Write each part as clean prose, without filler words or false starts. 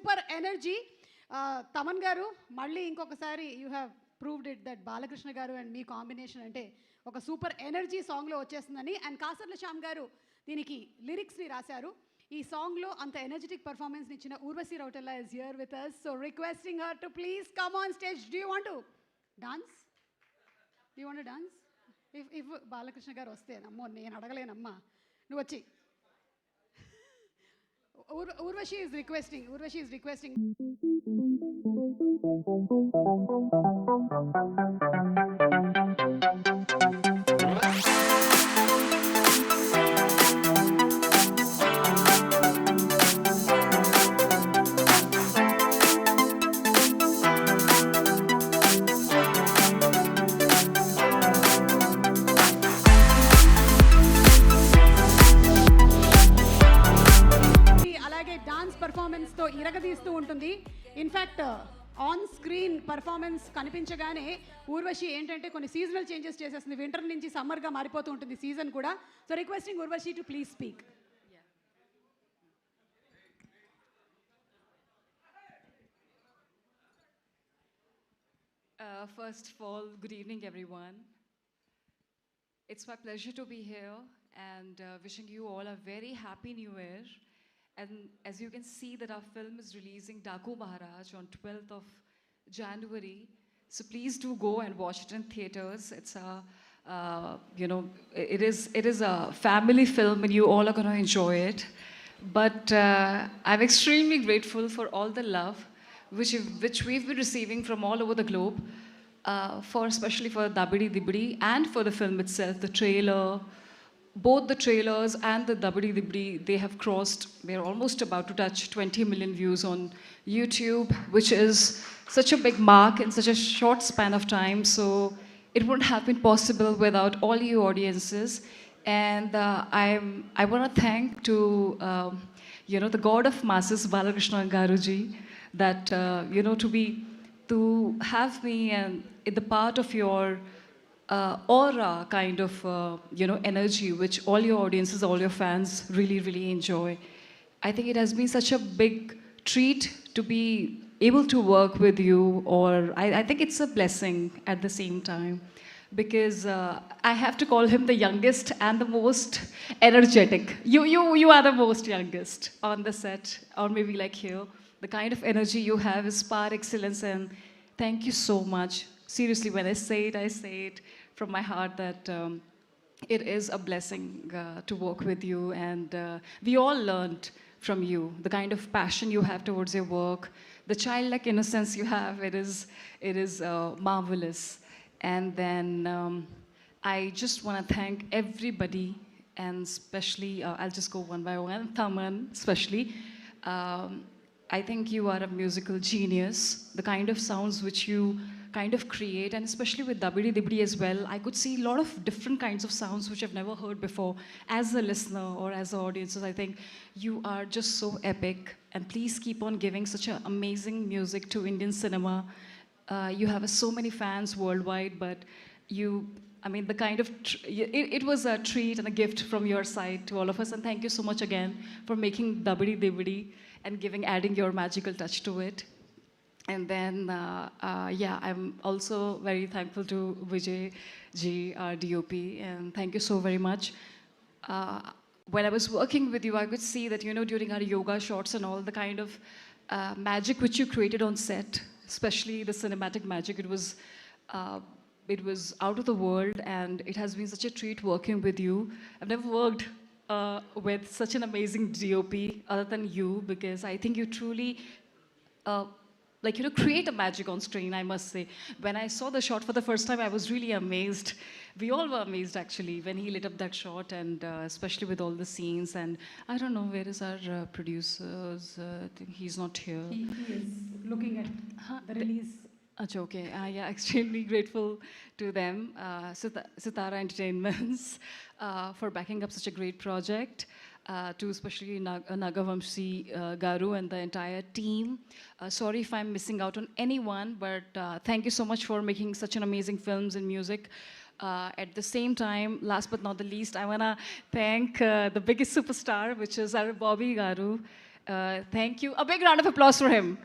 Super energy. Thaman గారు మళ్ళీ ఇంకొకసారి you have proved it that Balakrishna గారు అండ్ మీ కాంబినేషన్ అంటే ఒక సూపర్ ఎనర్జీ సాంగ్లో వచ్చేస్తుందని. అండ్ కాసర్ల శ్యామ్ గారు దీనికి లిరిక్స్ని రాశారు. ఈ సాంగ్లో అంత ఎనర్జెటిక్ పర్ఫార్మెన్స్ ఇచ్చిన Urvashi Rautela is here with us, so requesting her to please come on stage. Do you want to dance? Do you want to dance? If Balakrishna garu వస్తేనమ్మో, నేను అడగలేనమ్మా, నువ్వు వచ్చి. Urvashi is requesting. పర్ఫార్మెన్స్తో ఇరగదీస్తూ ఉంటుంది. ఇన్ఫ్యాక్ట్ ఆన్ స్క్రీన్ పర్ఫార్మెన్స్ కనిపించగానే ఊర్వశి ఏంటంటే కొన్ని seasonal changes చేసేస్తుంది. Winter నుంచి సమ్మర్గా మారిపోతూ ఉంటుంది సీజన్ కూడా. So requesting Urvashi to please speak. First of all, good evening everyone. It's my pleasure to be here and wishing you all a very happy new year. And as you can see that our film is releasing Daku Maharaj on 12th of January. So please do go and watch it in theaters. It's a, it is a family film and you all are going to enjoy it. But I'm extremely grateful for all the love which we've been receiving from all over the globe, especially for Dabidi Dibidi and for the film itself, the trailer. Both the trailers and the Dabidi Dibidi, they have crossed, they're almost about to touch 20 million views on YouTube, which is such a big mark in such a short span of time. So it wouldn't have been possible without all you audiences. And I want to thank to, the God of masses, Balakrishna Garuji, that, to have me and in the part of your aura kind of energy which all your audiences, all your fans really enjoy. I think it has been such a big treat to be able to work with you, or I think it's a blessing at the same time, because I have to call him the youngest and the most energetic. You are the most youngest on the set, or maybe like here. The kind of energy you have is par excellence, and thank you so much. Seriously, when I say it from my heart that it is a blessing to work with you, and we all learned from you the kind of passion you have towards your work, the childlike innocence you have. It is marvelous. And then I just want to thank everybody, and especially I'll just go one by one. Thaman especially. I think you are a musical genius. The kind of sounds which you kind of create, and especially with Dabidi Dibidi as well, I could see a lot of different kinds of sounds which I've never heard before. As a listener or as an audience, I think you are just so epic, and please keep on giving such an amazing music to Indian cinema. You have so many fans worldwide, but the kind of, it was a treat and a gift from your side to all of us, and thank you so much again for making Dabidi Dibidi and adding your magical touch to it. And then, I'm also very thankful to Vijay ji, our DOP, and thank you so very much. When I was working with you, I could see that, during our yoga shots and all, the kind of magic which you created on set, especially the cinematic magic, it was out of the world, and it has been such a treat working with you. I've never worked with such an amazing DOP other than you, because I think you truly create a magic on screen, I must say. When I saw the shot for the first time, I was really amazed. We all were amazed, actually, when he lit up that shot, and especially with all the scenes. And I don't know, where is our producers? I think he's not here. He is looking at the release. Achha, okay. Extremely grateful to them, Sitara Entertainments, for backing up such a great project. To especially Nagavamshi Garu and the entire team. Sorry if I'm missing out on anyone, but thank you so much for making such an amazing films and music. At the same time, last but not the least, I want to thank the biggest superstar, which is our Bobby Garu. Thank you. A big round of applause for him.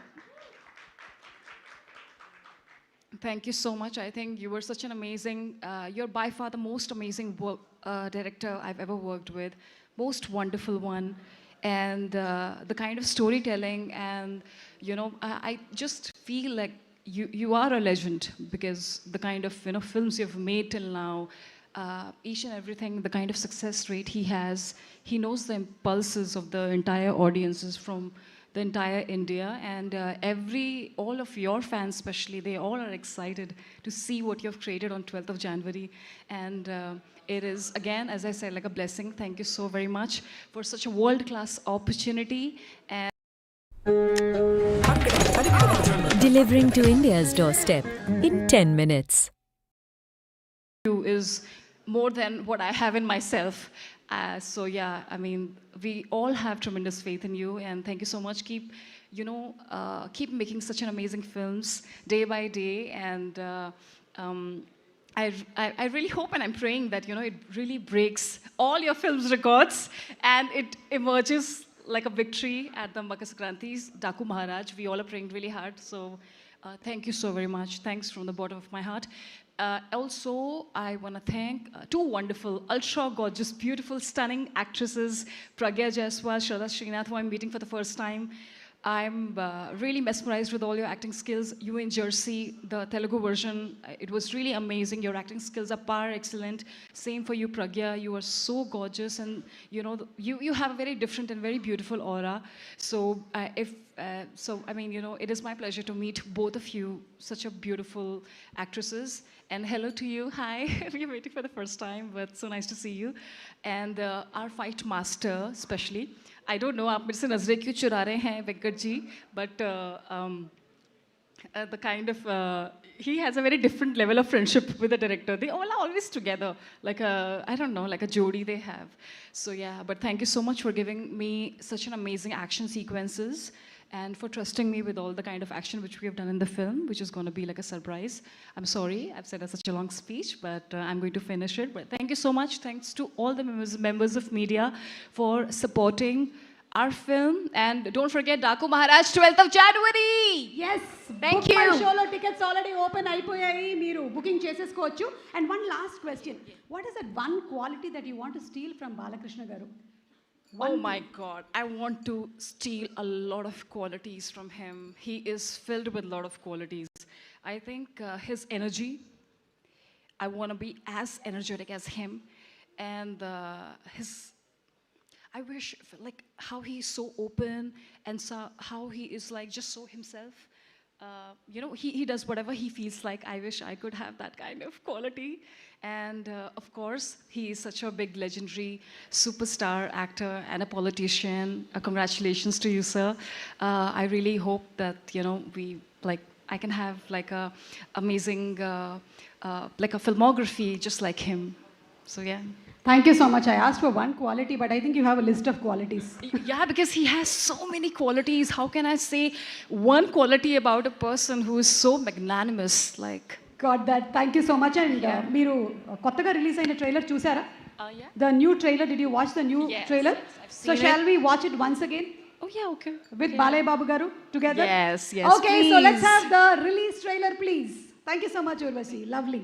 Thank you so much. I think you were such an amazing, you're by far the most amazing director I've ever worked with, most wonderful one. And the kind of storytelling and, I just feel like you are a legend because the kind of, films you've made till now, each and everything, the kind of success rate he has, he knows the impulses of the entire audiences from the entire India, and all of your fans especially, they all are excited to see what you've created on 12th of January. And it is, again, as I said, like a blessing. Thank you so very much for such a world-class opportunity. And delivering to India's doorstep in 10 minutes. you is more than what I have in myself. So yeah, I mean, we all have tremendous faith in you, and thank you so much. Keep making such an amazing films day by day, and I really hope and I'm praying that it really breaks all your films records and it emerges like a victory at the Makar Sankranti's Daku Maharaj. We all are praying really hard. So thank you so very much. Thanks from the bottom of my heart. Also, I want to thank two wonderful, ultra gorgeous, beautiful, stunning actresses, Pragya Jaiswal, Shraddha Srinath, who I'm meeting for the first time. I'm really mesmerized with all your acting skills. You in Jersey, the Telugu version, it was really amazing. Your acting skills are par excellent. Same for you, Pragya. You are so gorgeous, and you have a very different and very beautiful aura. So it is my pleasure to meet both of you, such a beautiful actresses. And hello to you. Hi. We're waiting for the first time, but so nice to see you. And our fight master, especially. I don't know, आप मेरे से नजरें क्यों चुरा रहे हैं, Venkat ji? But the kind of he has a very different level of friendship with the director. They all are always together, like like a jodi they have. So yeah, but thank you so much for giving me such an amazing action sequences and for trusting me with all the kind of action which we have done in the film, which is going to be like a surprise. I'm sorry, I've said such a long speech, but I'm going to finish it. But thank you so much. Thanks to all the members of media for supporting our film. And don't forget Daku Maharaj, 12th of January. Yes. Thank you. షోలో tickets already open అయిపోయాయి, మీరు booking చేసేసుకోవచ్చు. And one last question, what is that one quality that you want to steal from Balakrishna గారు? Oh my God, I want to steal a lot of qualities from him. He is filled with a lot of qualities. I think his energy, I want to be as energetic as him. And I wish, like, how he's so open and how he is like just so himself. He does whatever he feels like. I wish I could have that kind of quality. And of course, he is such a big legendary superstar actor and a politician. Congratulations to you, sir. I really hope that, I can have like a amazing, like a filmography just like him. So yeah. Thank you so much. I asked for one quality, but I think you have a list of qualities. Yeah, because he has so many qualities. How can I say one quality about a person who is so magnanimous? Like, Got that. Thank you so much. And మీరు కొత్తగా release అయిన trailer చూసారా? yeah. The new trailer. Did you watch the new Yes, trailer? yes, I've So seen shall we watch it once again Oh yeah, okay. with Balay Babu garu together? Yes, yes. Okay, so let's please. have the release trailer, please. Thank you so much, Urvashi. Lovely.